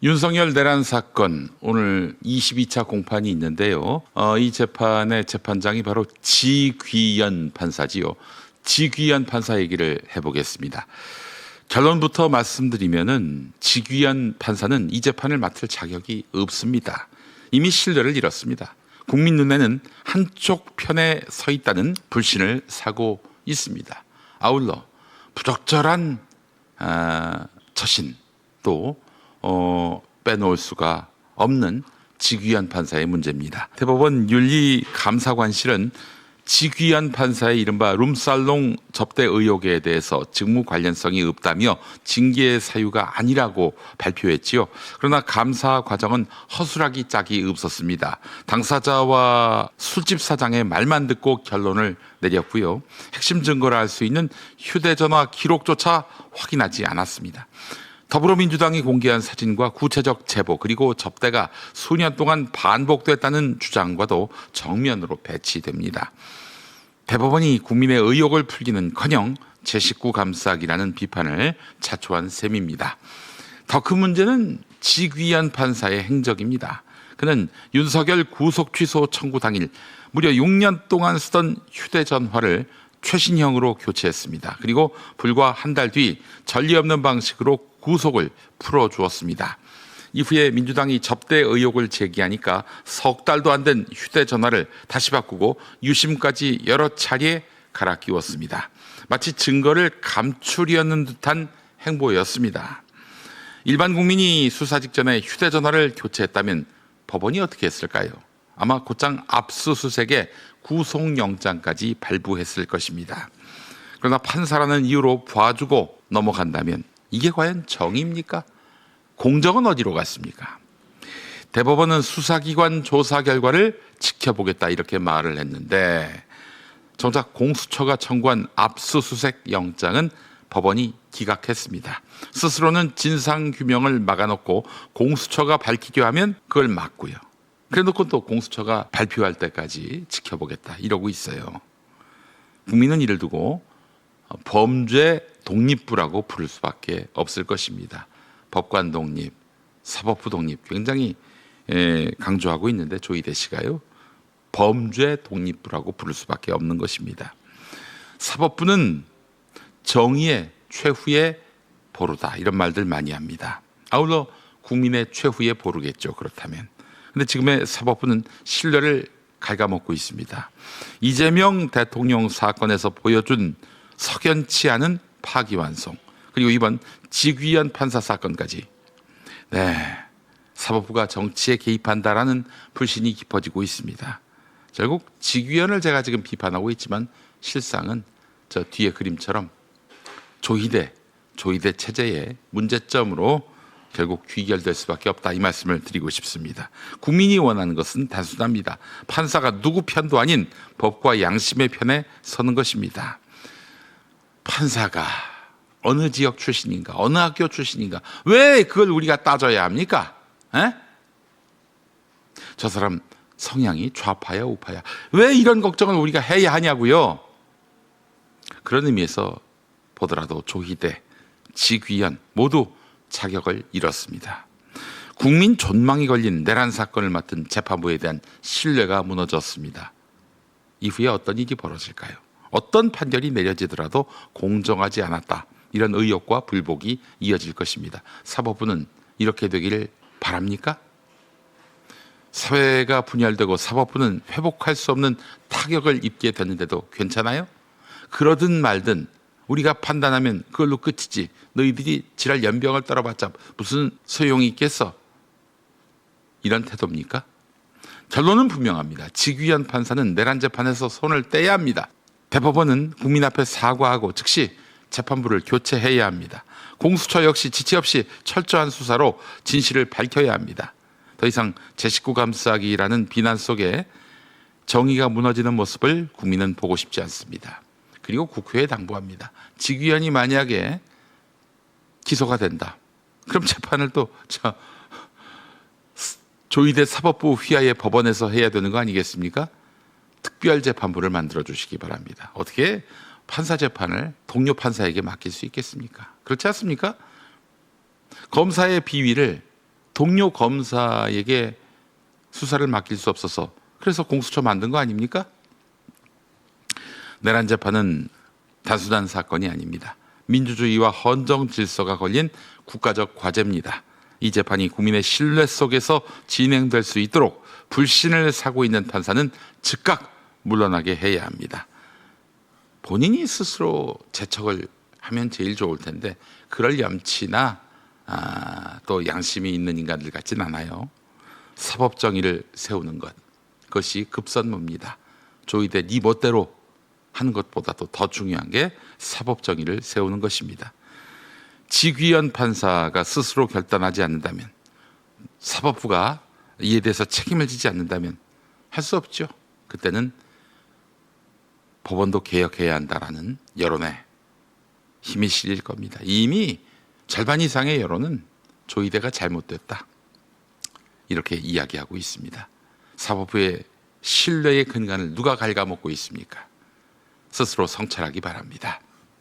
윤석열 내란 사건 오늘 22차 공판이 있는데요. 이 재판의 재판장이 바로 지귀현 판사지요. 지귀현 판사 얘기를 해보겠습니다. 결론부터 말씀드리면은 지귀현 판사는 이 재판을 맡을 자격이 없습니다. 이미 신뢰를 잃었습니다. 국민 눈에는 한쪽 편에 서 있다는 불신을 사고 있습니다. 아울러 부적절한 처신 또 빼놓을 수가 없는 지귀현 판사의 문제입니다. 대법원 윤리감사관실은 지귀현 판사의 이른바 룸살롱 접대 의혹에 대해서 직무 관련성이 없다며 징계 사유가 아니라고 발표했지요. 그러나 감사 과정은 허술하기 짝이 없었습니다. 당사자와 술집 사장의 말만 듣고 결론을 내렸고요. 핵심 증거를 알 수 있는 휴대전화 기록조차 확인하지 않았습니다. 더불어민주당이 공개한 사진과 구체적 제보 그리고 접대가 수년 동안 반복됐다는 주장과도 정면으로 배치됩니다. 대법원이 국민의 의혹을 풀기는커녕 제19 감싸기라는 비판을 자초한 셈입니다. 더 큰 문제는 지귀현 판사의 행적입니다. 그는 윤석열 구속 취소 청구 당일 무려 6년 동안 쓰던 휴대전화를 최신형으로 교체했습니다. 그리고 불과 한 달 뒤 전례 없는 방식으로 구속을 풀어주었습니다. 이후에 민주당이 접대 의혹을 제기하니까 석 달도 안 된 휴대전화를 다시 바꾸고 유심까지 여러 차례 갈아 끼웠습니다. 마치 증거를 감추려는 듯한 행보였습니다. 일반 국민이 수사 직전에 휴대전화를 교체했다면 법원이 어떻게 했을까요? 아마 곧장 압수수색에 구속영장까지 발부했을 것입니다. 그러나 판사라는 이유로 봐주고 넘어간다면 이게 과연 정의입니까? 공정은 어디로 갔습니까? 대법원은 수사기관 조사 결과를 지켜보겠다 이렇게 말을 했는데 정작 공수처가 청구한 압수수색 영장은 법원이 기각했습니다. 스스로는 진상규명을 막아놓고 공수처가 밝히려 하면 그걸 막고요. 그래놓고 또 공수처가 발표할 때까지 지켜보겠다 이러고 있어요. 국민은 이를 두고 범죄 독립부라고 부를 수밖에 없을 것입니다. 법관 독립, 사법부 독립 굉장히 강조하고 있는데 조희대 씨가요. 범죄 독립부라고 부를 수밖에 없는 것입니다. 사법부는 정의의 최후의 보루다 이런 말들 많이 합니다. 아울러 국민의 최후의 보루겠죠. 그렇다면. 근데 지금의 사법부는 신뢰를 갉아먹고 있습니다. 이재명 대통령 사건에서 보여준 석연치 않은 파기환송 그리고 이번 지귀현 판사 사건까지 사법부가 정치에 개입한다라는 불신이 깊어지고 있습니다. 결국 지귀현을 제가 지금 비판하고 있지만 실상은 저 뒤에 그림처럼 조희대 체제의 문제점으로 결국 귀결될 수밖에 없다 이 말씀을 드리고 싶습니다. 국민이 원하는 것은 단순합니다. 판사가 누구 편도 아닌 법과 양심의 편에 서는 것입니다. 판사가 어느 지역 출신인가 어느 학교 출신인가 왜 그걸 우리가 따져야 합니까? 저 사람 성향이 좌파야 우파야 왜 이런 걱정을 우리가 해야 하냐고요. 그런 의미에서 보더라도 조희대, 지귀현 모두 자격을 잃었습니다. 국민 존망이 걸린 내란 사건을 맡은 재판부에 대한 신뢰가 무너졌습니다. 이후에 어떤 일이 벌어질까요? 어떤 판결이 내려지더라도 공정하지 않았다. 이런 의혹과 불복이 이어질 것입니다. 사법부는 이렇게 되기를 바랍니까? 사회가 분열되고 사법부는 회복할 수 없는 타격을 입게 됐는데도 괜찮아요? 그러든 말든 우리가 판단하면 그걸로 끝이지 너희들이 지랄 연병을 떨어봤자 무슨 소용이 있겠어? 이런 태도입니까? 결론은 분명합니다. 지귀현 판사는 내란 재판에서 손을 떼야 합니다. 대법원은 국민 앞에 사과하고 즉시 재판부를 교체해야 합니다. 공수처 역시 지체 없이 철저한 수사로 진실을 밝혀야 합니다. 더 이상 제19 감싸기라는 비난 속에 정의가 무너지는 모습을 국민은 보고 싶지 않습니다. 그리고 국회에 당부합니다. 지귀현이 만약에 기소가 된다. 그럼 재판을 또 조희대 사법부 휘하의 법원에서 해야 되는 거 아니겠습니까? 특별재판부를 만들어 주시기 바랍니다. 어떻게 판사 재판을 동료 판사에게 맡길 수 있겠습니까? 그렇지 않습니까? 검사의 비위를 동료 검사에게 수사를 맡길 수 없어서 그래서 공수처 만든 거 아닙니까? 내란 재판은 단순한 사건이 아닙니다. 민주주의와 헌정 질서가 걸린 국가적 과제입니다. 이 재판이 국민의 신뢰 속에서 진행될 수 있도록 불신을 사고 있는 판사는 즉각 물러나게 해야 합니다. 본인이 스스로 재척을 하면 제일 좋을 텐데 그럴 염치나 또 양심이 있는 인간들 같진 않아요. 사법 정의를 세우는 것, 그것이 급선무입니다. 조이대 네 멋대로 하는 것보다도 더 중요한 게 사법 정의를 세우는 것입니다. 지귀현 판사가 스스로 결단하지 않는다면, 사법부가 이에 대해서 책임을 지지 않는다면 할 수 없죠. 그때는 법원도 개혁해야 한다라는 여론에 힘이 실릴 겁니다. 이미 절반 이상의 여론은 조이대가 잘못됐다, 이렇게 이야기하고 있습니다. 사법부의 신뢰의 근간을 누가 갉아먹고 있습니까? 스스로 성찰하기 바랍니다.